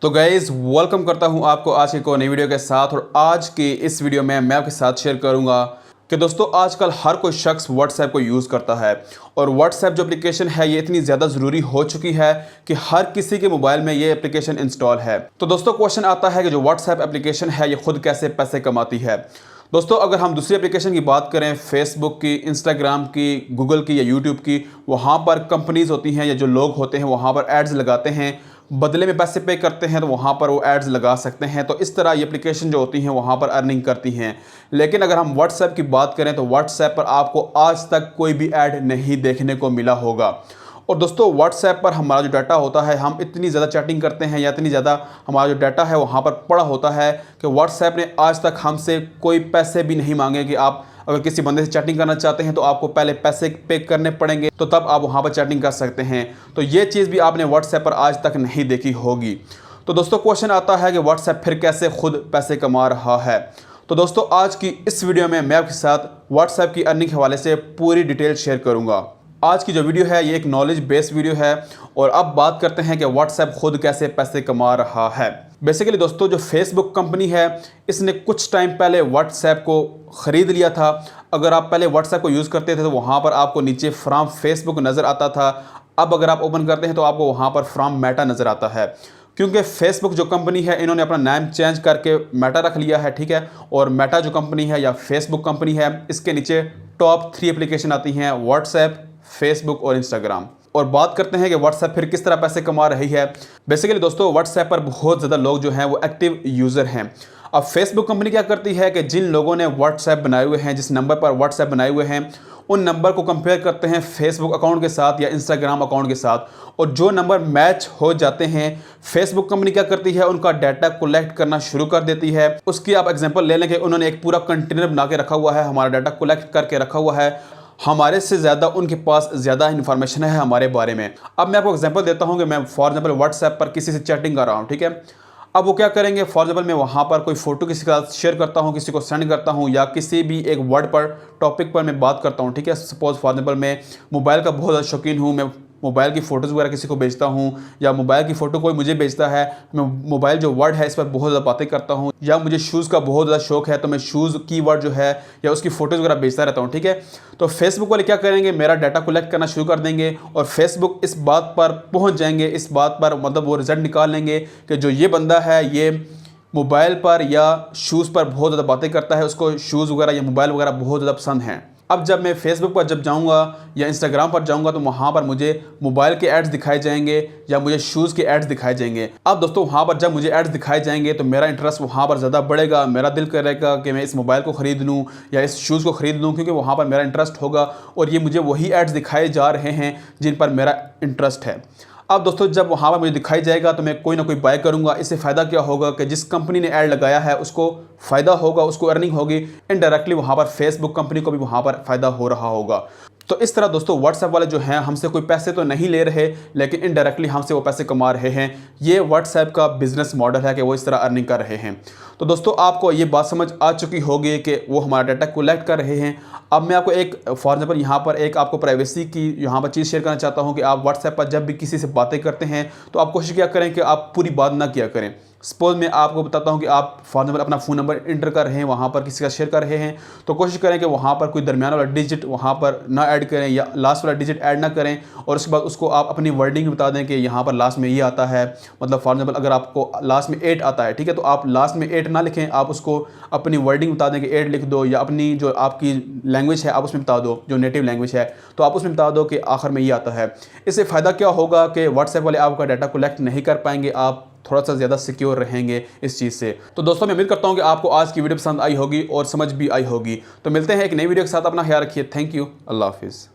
तो guys welcome करता हूं आपको आज की एक और नई वीडियो के साथ। और आज की इस वीडियो में मैं आपके साथ शेयर करूंगा कि दोस्तों आजकल हर कोई शख्स व्हाट्सएप को यूज़ करता है और व्हाट्सएप जो एप्लीकेशन है ये इतनी ज़्यादा ज़रूरी हो चुकी है कि हर किसी के मोबाइल में ये एप्लीकेशन इंस्टॉल है। तो दोस्तों क्वेश्चन आता है कि जो व्हाट्सएप एप्लीकेशन है ये खुद कैसे पैसे कमाती है। दोस्तों अगर हम दूसरी एप्लीकेशन की बात करें, फेसबुक की, इंस्टाग्राम की, गूगल की या यूट्यूब की, वहाँ पर कंपनीज़ होती हैं या जो लोग होते हैं वहाँ पर एड्स लगाते हैं, बदले में पैसे पे करते हैं तो वहाँ पर वो एड्स लगा सकते हैं। तो इस तरह ये एप्लीकेशन जो होती हैं वहाँ पर अर्निंग करती हैं। लेकिन अगर हम व्हाट्सएप की बात करें तो व्हाट्सएप पर आपको आज तक कोई भी ऐड नहीं देखने को मिला होगा। और दोस्तों व्हाट्सएप पर हमारा जो डाटा होता है, हम इतनी ज़्यादा चैटिंग करते हैं या इतनी ज़्यादा हमारा जो डाटा है वहाँ पर पड़ा होता है कि व्हाट्सएप ने आज तक हमसे कोई पैसे भी नहीं मांगे कि आप अगर किसी बंदे से चैटिंग करना चाहते हैं तो आपको पहले पैसे पे करने पड़ेंगे, तो तब आप वहाँ पर चैटिंग कर सकते हैं। तो ये चीज़ भी आपने व्हाट्सएप पर आज तक नहीं देखी होगी। तो दोस्तों क्वेश्चन आता है कि व्हाट्सएप फिर कैसे खुद पैसे कमा रहा है। तो दोस्तों आज की इस वीडियो में मैं आपके साथ व्हाट्सएप की अर्निंग के हवाले से पूरी डिटेल शेयर करूँगा। आज की जो वीडियो है ये एक नॉलेज बेस्ड वीडियो है। और अब बात करते हैं कि व्हाट्सएप खुद कैसे पैसे कमा रहा है। बेसिकली दोस्तों जो फेसबुक कंपनी है इसने कुछ टाइम पहले व्हाट्सएप को ख़रीद लिया था। अगर आप पहले व्हाट्सएप को यूज़ करते थे तो वहाँ पर आपको नीचे फ्रॉम फेसबुक नज़र आता था। अब अगर आप ओपन करते हैं तो आपको वहाँ पर फ्रॉम मेटा नज़र आता है, क्योंकि फेसबुक जो कंपनी है इन्होंने अपना नाम चेंज करके मेटा रख लिया है, ठीक है। और मेटा जो कंपनी है या फेसबुक कंपनी है इसके नीचे टॉप 3 एप्लीकेशन आती हैं, व्हाट्सएप, फेसबुक और इंस्टाग्राम। और बात करते हैं कि व्हाट्सएप फिर किस तरह पैसे कमा रही है। बेसिकली दोस्तों व्हाट्सएप पर बहुत ज़्यादा लोग जो हैं वो एक्टिव यूज़र हैं। अब फेसबुक कंपनी क्या करती है कि जिन लोगों ने व्हाट्सएप बनाए हुए हैं, जिस नंबर पर व्हाट्सएप बनाए हुए हैं, उन नंबर को कंपेयर करते हैं फेसबुक अकाउंट के साथ या इंस्टाग्राम अकाउंट के साथ। और जो नंबर मैच हो जाते हैं फेसबुक कंपनी क्या करती है उनका डाटा कलेक्ट करना शुरू कर देती है। उसकी आप एग्जांपल ले लें कि उन्होंने एक पूरा कंटेनर बना के रखा हुआ है, हमारा डाटा कलेक्ट करके रखा हुआ है, हमारे से ज़्यादा उनके पास ज़्यादा इन्फॉर्मेशन है हमारे बारे में। अब मैं आपको एग्जांपल देता हूं कि मैं फॉर एग्जांपल व्हाट्सएप पर किसी से चैटिंग कर रहा हूं, ठीक है। अब वो क्या करेंगे, फॉर एग्जांपल मैं वहाँ पर कोई फ़ोटो किसी के साथ शेयर करता हूँ, किसी को सेंड करता हूँ या किसी भी एक वर्ड पर टॉपिक पर मैं बात करता हूँ, ठीक है। सपोज फॉर एग्जांपल मैं मोबाइल का बहुत ज़्यादा शौकीन हूँ, मैं मोबाइल की फ़ोटोज़ वगैरह किसी को भेजता हूँ या मोबाइल की फ़ोटो कोई मुझे भेजता है, मैं मोबाइल जो वर्ड है इस पर बहुत ज़्यादा बातें करता हूँ, या मुझे शूज़ का बहुत ज़्यादा शौक है तो मैं शूज़ की वर्ड जो है या उसकी फ़ोटोज़ वगैरह भेजता रहता हूँ, ठीक है। तो फेसबुक वाले क्या करेंगे, मेरा डाटा कलेक्ट करना शुरू कर देंगे और फेसबुक इस बात पर पहुँच जाएंगे, इस बात पर मतलब वो रिजल्ट निकाल लेंगे कि जो ये बंदा है ये मोबाइल पर या शूज़ पर बहुत ज़्यादा बातें करता है, उसको शूज़ वगैरह या मोबाइल वगैरह बहुत ज़्यादा पसंद हैं। अब जब मैं फेसबुक पर जब जाऊंगा या इंस्टाग्राम पर जाऊंगा तो वहाँ पर मुझे मोबाइल के एड्स दिखाए जाएंगे या मुझे शूज़ के एड्स दिखाए जाएंगे। अब दोस्तों वहाँ पर जब मुझे एड्स दिखाए जाएंगे तो मेरा इंटरेस्ट वहाँ पर ज़्यादा बढ़ेगा, मेरा दिल करेगा कि मैं इस मोबाइल को ख़रीद लूँ या इस शूज़ को ख़रीद लूँ, क्योंकि वहाँ पर मेरा इंटरेस्ट होगा और ये मुझे वही एड्स दिखाए जा रहे हैं जिन पर मेरा इंटरेस्ट है। अब दोस्तों जब वहाँ पर मुझे दिखाई जाएगा तो मैं कोई ना कोई बाय करूँगा। इससे फ़ायदा क्या होगा कि जिस कंपनी ने ऐड लगाया है उसको फ़ायदा होगा, उसको अर्निंग होगी, इनडायरेक्टली वहाँ पर फेसबुक कंपनी को भी वहाँ पर फ़ायदा हो रहा होगा। तो इस तरह दोस्तों व्हाट्सएप वाले जो हैं हमसे कोई पैसे तो नहीं ले रहे लेकिन इनडायरेक्टली हमसे वो पैसे कमा रहे हैं। ये व्हाट्सएप का बिजनेस मॉडल है कि वो इस तरह अर्निंग कर रहे हैं। तो दोस्तों आपको ये बात समझ आ चुकी होगी कि वो हमारा डाटा कलेक्ट कर रहे हैं। अब मैं आपको एक फॉर एग्जाम्पल यहाँ पर एक आपको प्राइवेसी की यहाँ पर चीज़ शेयर करना चाहता हूँ कि आप व्हाट्सएप पर जब भी किसी से बातें करते हैं तो आप कोशिश क्या करें कि आप पूरी बात ना किया करें। सपोज मैं आपको बताता हूं कि आप फॉर एग्जाम्पल अपना फ़ोन नंबर इंटर कर रहे हैं, वहां पर किसी का शेयर कर रहे हैं, तो कोशिश करें कि वहां पर कोई दरमियान वाला डिजिट वहां पर ना ऐड करें या लास्ट वाला डिजिट ऐड ना करें। और उसके बाद उसको आप अपनी वर्डिंग में बता दें कि यहाँ पर लास्ट में ये आता है, मतलब फॉर एग्जाम्पल अगर आपको लास्ट में 8 आता है, ठीक है, तो आप लास्ट में 8 ना लिखें, आप उसको अपनी वर्डिंग बता दें कि 8 लिख दो, या अपनी जो आपकी लैंग्वेज है आप उसमें बता दो, जो नेटिव लैंग्वेज है तो आप उसमें बता दो कि आखिर में ये आता है। इससे फ़ायदा क्या होगा कि व्हाट्सएप वाले आपका डाटा कलेक्ट नहीं कर पाएंगे, आप थोड़ा सा ज़्यादा सिक्योर रहेंगे इस चीज़ से। तो दोस्तों मैं उम्मीद करता हूँ कि आपको आज की वीडियो पसंद आई होगी और समझ भी आई होगी। तो मिलते हैं एक नई वीडियो के साथ, अपना ख्याल रखिए। थैंक यू, अल्लाह हाफिज़।